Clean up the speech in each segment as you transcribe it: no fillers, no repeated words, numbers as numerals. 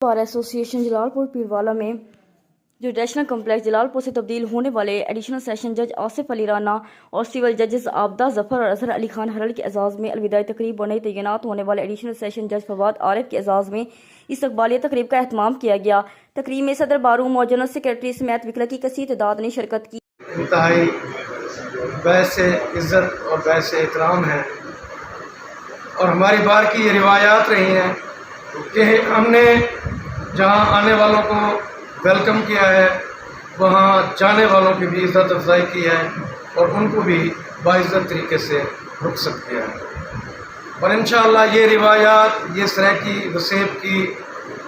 Bar association Jalalpur Pirwala में judicial complex Jalalpur से तब्दील होने वाले एडिशनल सेशन जज आसिफ अली राना और सिविल जजेस आबदा जफर और अजहर अली खान हरल के एजाज़ में अलविदाई तकरीब और नई तैनात होने वाले एडिशनल सेशन जज फवाद आरिफ के एजाज़ में इस्तकबालिया तकरीब का एहतमाम किया गया। तकरीब में सदर बारूम और जनरल सेक्रेटरी समेत वकला की कसीर तादाद ने शिरकत की। इंतहाई बैस इज़्ज़त और बैस एहतराम है और हमारी बार की ये रिवायात रही हैं कि हमने जहाँ आने वालों को वेलकम किया है वहाँ जाने वालों की भी इज़्ज़त अफजाई की है और उनको भी बाइज़्ज़त तरीके से रुखसत किया है। और इंशाअल्लाह ये रिवायात, ये सराकी वसेब की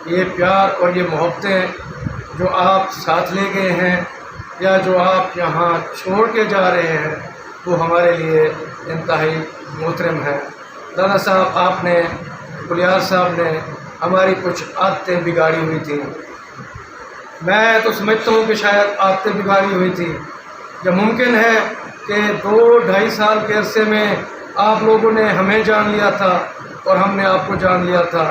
ये प्यार और ये मोहब्बतें जो आप साथ ले गए हैं या जो आप यहाँ छोड़ के जा रहे हैं वो हमारे लिए इंतहाई मोहतरम है। दादा साहब, आपने, कुलियार साहब ने हमारी कुछ आदतें बिगाड़ी हुई थी। मैं तो समझता हूँ कि शायद आदतें बिगाड़ी हुई थी। जब मुमकिन है कि 2-2.5 साल के अरसे में आप लोगों ने हमें जान लिया था और हमने आपको जान लिया था।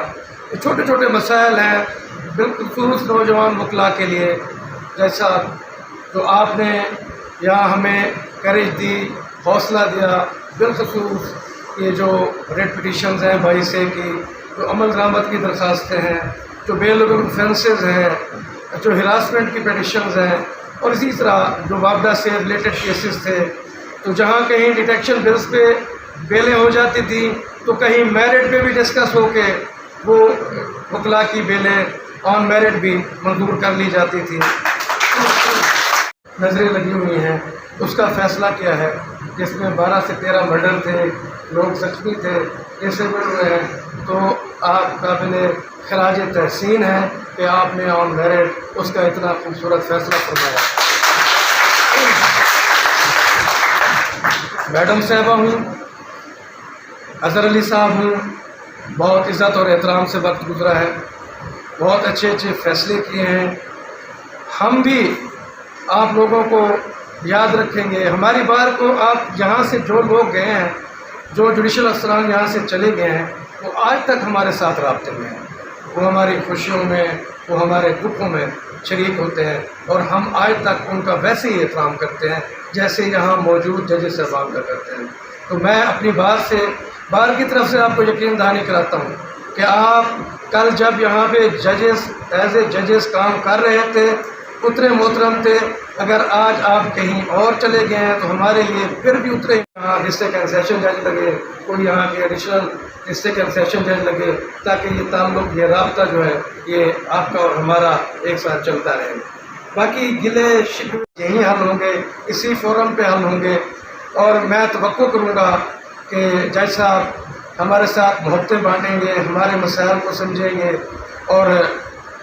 ये छोटे छोटे मसाइल हैं बिलखुसूस नौजवान वकला के लिए, जैसा तो आपने यहाँ हमें करेज दी, हौसला दिया। बिलखुसूस ये जो रेड पिटिशन्स हैं 22A की, जो अमल दरामद की दरख्वास्तें हैं, जो बेल ऑफेंसेस हैं, जो हिरासमेंट की पिटिशन्स हैं और इसी तरह जो वापदा से रिलेटेड केसेस थे, तो जहाँ कहीं डिटेक्शन बिल्स पे बेलें हो जाती थी तो कहीं मेरिट पे भी डिस्कस होके वो वकला की बेलें ऑन मेरिट भी मंजूर कर ली जाती थी। नज़रें लगी हुई हैं, उसका फ़ैसला क्या है जिसमें 12 से 13 मर्डर थे, लोग जख्मी थे, ऐसे मिल रहे हैं, तो आप काबिल खराज तहसीन है कि आपने ऑन मेरिट उसका इतना खूबसूरत फ़ैसला फरमाया। मैडम साहबा हूँ, अजहर अली साहब हूँ, बहुत इज़्ज़त और एहतराम से वक्त गुजरा है, बहुत अच्छे अच्छे फ़ैसले किए हैं। हम भी आप लोगों को याद रखेंगे। हमारी बार को आप यहाँ से जो लोग गए हैं, जो जुडिशल अफसरान यहाँ से चले गए हैं, वो आज तक हमारे साथ राब्ते में हैं। वो हमारी खुशियों में, वो हमारे दुखों में शरीक होते हैं और हम आज तक उनका वैसे ही एहतराम करते हैं जैसे यहाँ मौजूद जजेस साहबान का करते हैं। तो मैं अपनी बार की तरफ से आपको यकीन दहानी कराता हूँ कि आप कल जब यहाँ पे जजेस एज ए जजेस काम कर रहे थे उतने मोहतरम थे। अगर आज आप कहीं और चले गए हैं तो हमारे लिए फिर भी उतरे यहाँ डिस्ट्रिक्ट एंड सेशन जज लगे, कोई यहाँ के एडिशनल डिस्ट्रिक्ट एंड सेशन जज लगे, ताकि ये ताल्लुक़, ये राब्ता जो है ये आपका और हमारा एक साथ चलता रहे। बाकी गिले शिकवे यहीं हल होंगे, इसी फोरम पे हल होंगे और मैं तवक्को करूँगा कि जज साहब हमारे साथ मोहब्बतें बांटेंगे, हमारे मसाइल को समझेंगे और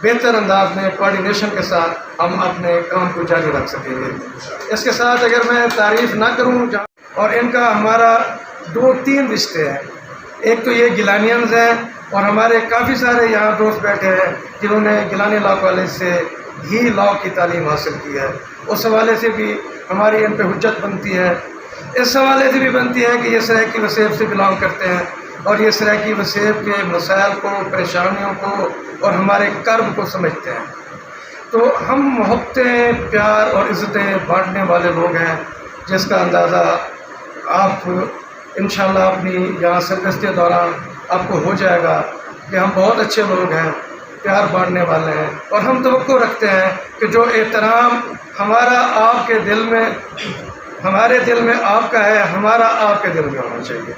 बेहतर अंदाज में कोऑर्डिनेशन के साथ हम अपने काम को जारी रख सकेंगे। इसके साथ अगर मैं तारीफ़ ना करूं, और इनका हमारा 2-3 रिश्ते हैं। एक तो ये गिलानियंस हैं और हमारे काफ़ी सारे यहाँ दोस्त बैठे हैं जिन्होंने गिलानी लॉ कॉलेज से ही लॉ की तालीम हासिल की है। उस हवाले से भी हमारी इन पर हुज्जत बनती है। इस हवाले से भी बनती है कि ये सराकी वसेब से बिलोंग करते हैं और ये सराकी वसेब के मसाइल को, परेशानियों को और हमारे कर्म को समझते हैं। तो हम मोहब्बतें, प्यार और इज़्ज़तें बांटने वाले लोग हैं, जिसका अंदाज़ा आप इंशाअल्लाह अपनी यहाँ सर्विस के दौरान आपको हो जाएगा कि हम बहुत अच्छे लोग हैं, प्यार बांटने वाले हैं और हम तवक्को रखते हैं कि जो एहतराम हमारा आपके दिल में, हमारे दिल में आपका है, हमारा आपके दिल में होना चाहिए।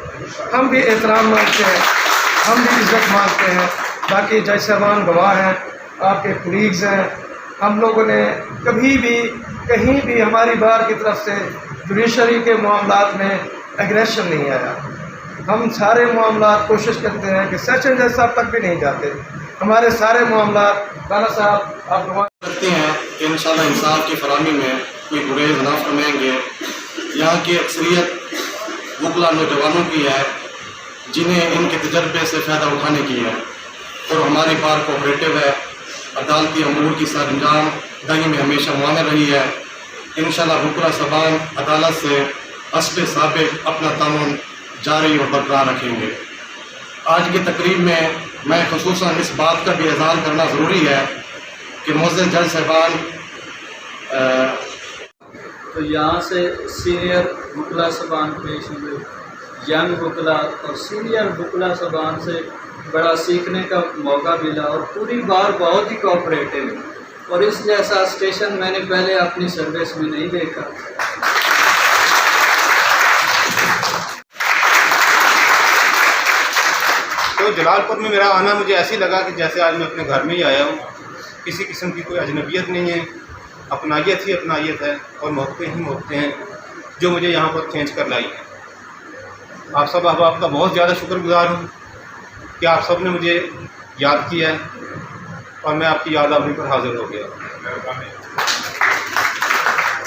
हम भी एहतराम मांगते हैं, हम भी इज़्ज़त मांगते हैं। बाकी जज साहबान गवाह हैं, आपके कलीग्स हैं। हम लोगों ने कभी भी कहीं भी हमारी बार की तरफ से जुडिशरी के मामलात में एग्रेशन नहीं आया। हम सारे मामलात कोशिश करते हैं कि सेशन जज साहब तक भी नहीं जाते। हमारे सारे मामलात राना साहब आप गवाह करते हैं कि इंशाअल्लाह इंसाफ की फराहमी में कोई गुरेज ना फरमाएंगे। यहाँ की अक्सरियत वकला नौजवानों की है जिन्हें इनके तजर्बे से फ़ायदा उठाने की है और हमारी बार कोऑपरेटिव है, अदालती अमूर की सर अंजाम दही में हमेशा मुआन रही है। इंशाअल्लाह वकला सबान अदालत से अस्ल साबिक अपना ताउन जारी और बरकरार रखेंगे। आज की तकरीब में میں خصوصاً اس بات کا بھی اعلان کرنا ضروری ہے کہ معزز جج صاحبان تو یہاں سے سینئر وکلا صاحبان پیش ہوئے، ینگ وکلا اور سینئر وکلا صاحبان سے بڑا سیکھنے کا موقع ملا اور پوری بار بہت ہی کوآپریٹو ہے، اور اس جیسا اسٹیشن میں نے پہلے اپنی سروس میں نہیں دیکھا۔ تو جلال پور میں میرا آنا مجھے ایسے لگا کہ جیسے آج میں اپنے گھر میں ہی آیا ہوں، کسی قسم کی کوئی اجنبیت نہیں ہے، اپنائیت ہی اپنائیت ہے اور محبتیں ہی محبتیں ہیں جو مجھے یہاں پر کھینچ کر لائی ہیں۔ آپ سب احباب کا بہت زیادہ شکر گزار ہوں کہ آپ سب نے مجھے یاد کیا ہے اور میں آپ کی یاد آوری پر حاضر ہو گیا۔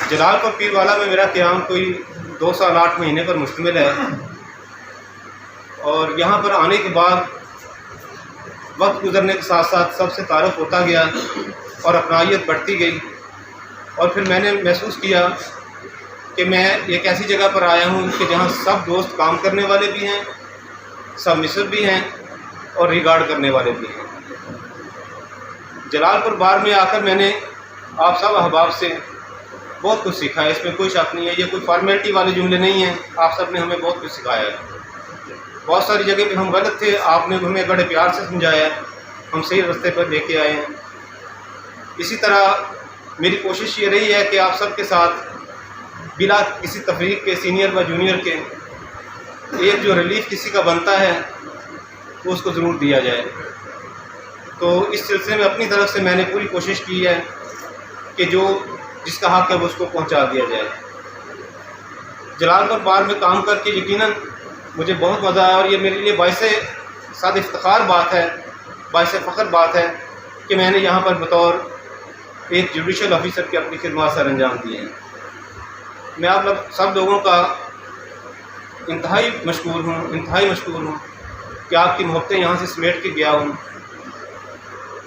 جلال پور پیر والا میں میرا قیام کوئی 2 سال 8 مہینے پر مشتمل ہے، اور یہاں پر آنے کے بعد وقت گزرنے کے ساتھ ساتھ سب سے تعارف ہوتا گیا اور اپنائیت بڑھتی گئی، اور پھر میں نے محسوس کیا کہ میں ایک ایسی جگہ پر آیا ہوں کہ جہاں سب دوست کام کرنے والے بھی ہیں، سب مصر بھی ہیں اور ریگارڈ کرنے والے بھی ہیں۔ جلال پور بار میں آ کر میں نے آپ سب احباب سے بہت کچھ سیکھا ہے، اس میں کوئی شک نہیں ہے، یہ کوئی فارمیلٹی والے جملے نہیں ہیں، آپ سب نے ہمیں بہت کچھ سکھایا ہے۔ بہت ساری جگہ پہ ہم غلط تھے، آپ نے ہمیں بڑے پیار سے سمجھایا ہے، ہم صحیح راستے پر لے کے آئے ہیں۔ اسی طرح میری کوشش یہ رہی ہے کہ آپ سب کے ساتھ بلا کسی تفریق کے، سینئر و جونیئر کے، ایک جو ریلیف کسی کا بنتا ہے وہ اس کو ضرور دیا جائے۔ تو اس سلسلے میں اپنی طرف سے میں نے پوری کوشش کی ہے کہ جو جس کا حق ہے وہ اس کو پہنچا دیا جائے۔ جلال پور بار میں کام کر کے یقیناً مجھے بہت مزہ آیا، اور یہ میرے لیے باعث صد افتخار بات ہے، باعث فخر بات ہے کہ میں نے یہاں پر بطور ایک جوڈیشل آفیسر کی اپنی خدمات سر انجام دیے ہیں۔ میں آپ سب لوگوں کا انتہائی مشکور ہوں کہ آپ کی محبتیں یہاں سے سمیٹ کے گیا ہوں۔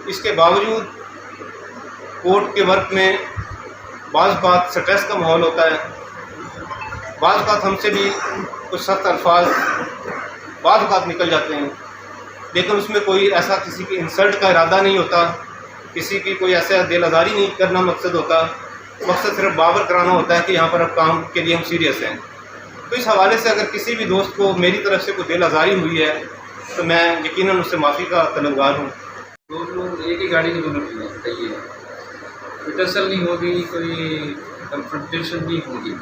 اس کے باوجود کورٹ کے ورک میں بعض بات سٹریس کا ماحول ہوتا ہے، بعض بات ہم سے بھی کچھ سخت الفاظ بعض بات نکل جاتے ہیں، لیکن اس میں کوئی ایسا کسی کی انسلٹ کا ارادہ نہیں ہوتا، کسی کی کوئی ایسا دل آزاری نہیں کرنا مقصد ہوتا، مقصد صرف باور کرانا ہوتا ہے کہ یہاں پر اب کام کے لیے ہم سیریس ہیں۔ تو اس حوالے سے اگر کسی بھی دوست کو میری طرف سے کوئی دل آزاری ہوئی ہے تو میں یقیناً اس سے معافی کا طلبگار ہوں۔ دو لوگ ایک ہی گاڑی کی دونوں چاہیے، کوئی ٹسل نہیں ہوگی، کوئی کنفرنٹیشن نہیں ہوگی،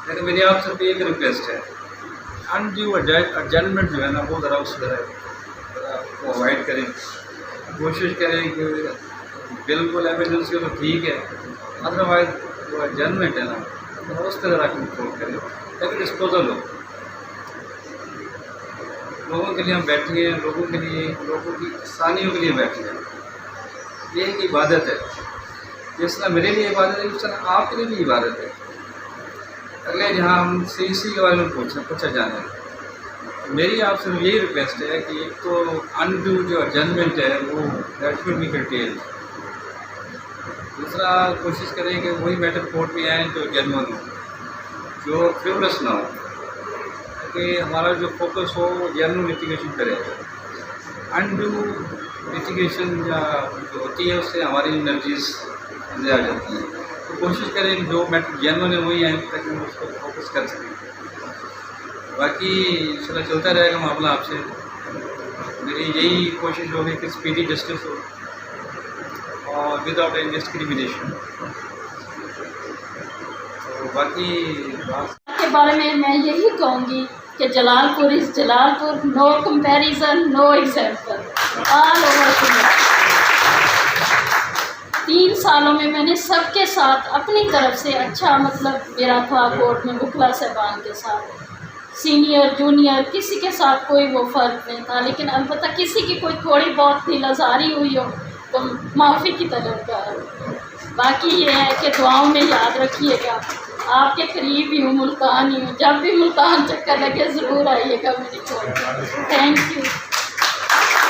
لیکن میری آپ سے ایک ریکویسٹ ہے، انڈیو ایڈجسٹمنٹ جو ہے نا وہ ذرا اس کو اوائڈ کریں، کوشش کریں کہ بالکل ایمرجنسی ہو تو ٹھیک ہے، ادروائز جو ایڈجسٹمنٹ ہے نا اس پہ ذرا کنٹرول کریں تاکہ ڈسپوزل ہو۔ لوگوں کے لیے ہم بیٹھے ہیں، لوگوں کے لیے، لوگوں کی آسانیوں کے لیے بیٹھے ہیں، یہ ایک عبادت ہے، جس طرح میرے لیے عبادت ہے اس طرح آپ کے لیے بھی عبادت ہے۔ اگلے جہاں ہم سی کے بارے میں پوچھا جانا ہے، میری آپ سے یہی ریکویسٹ ہے کہ ایک تو انڈو جو ایڈجسٹمنٹ ہے وہ دیٹ شوڈ بی کرٹیلڈ، دوسرا کوشش کریں کہ وہی میٹر کورٹ میں آئیں جو جینوئن ہو، جو فریولس نہ ہو، کہ ہمارا جو فوکس ہو وہ جینوئن لٹیگیشن کرے۔ انڈو لٹیگیشن جو ہوتی ہے اس سے ہماری انرجیز اندر آ جاتی ہیں، تو کوشش کریں کہ جو میٹر جینوئن ہے وہی آئیں تاکہ ہم اس کو فوکس کر سکیں۔ باقی انشاءاللہ چلتا رہے گا معاملہ آپ سے، میری یہی کوشش ہوگی کہ اسپیڈی جسٹس ہو اور وداؤٹ اینی ڈسکریمنیشن۔ تو باقی کے بارے میں یہی کہوں گی کہ جلال پور از جلال پور، نو کمپیریزن، نو ایگزامپل، آل اوور انڈیا۔ 3 سالوں میں نے سب کے ساتھ اپنی طرف سے اچھا میرا تھا، کورٹ میں وکلا صاحبان کے ساتھ، سینئر جونیئر کسی کے ساتھ کوئی وہ فرق نہیں تھا، لیکن البتہ کسی کی کوئی تھوڑی بہت دل آزاری ہوئی ہو تو معافی کی طلبگار ہو۔ باقی یہ ہے کہ دعاؤں میں یاد رکھیے گا، آپ کے قریب ہی ہوں، ملتان ہی ہوں، جب بھی ملتان چکر لگے ضرور آئیے گا میری کورٹ۔ Thank you.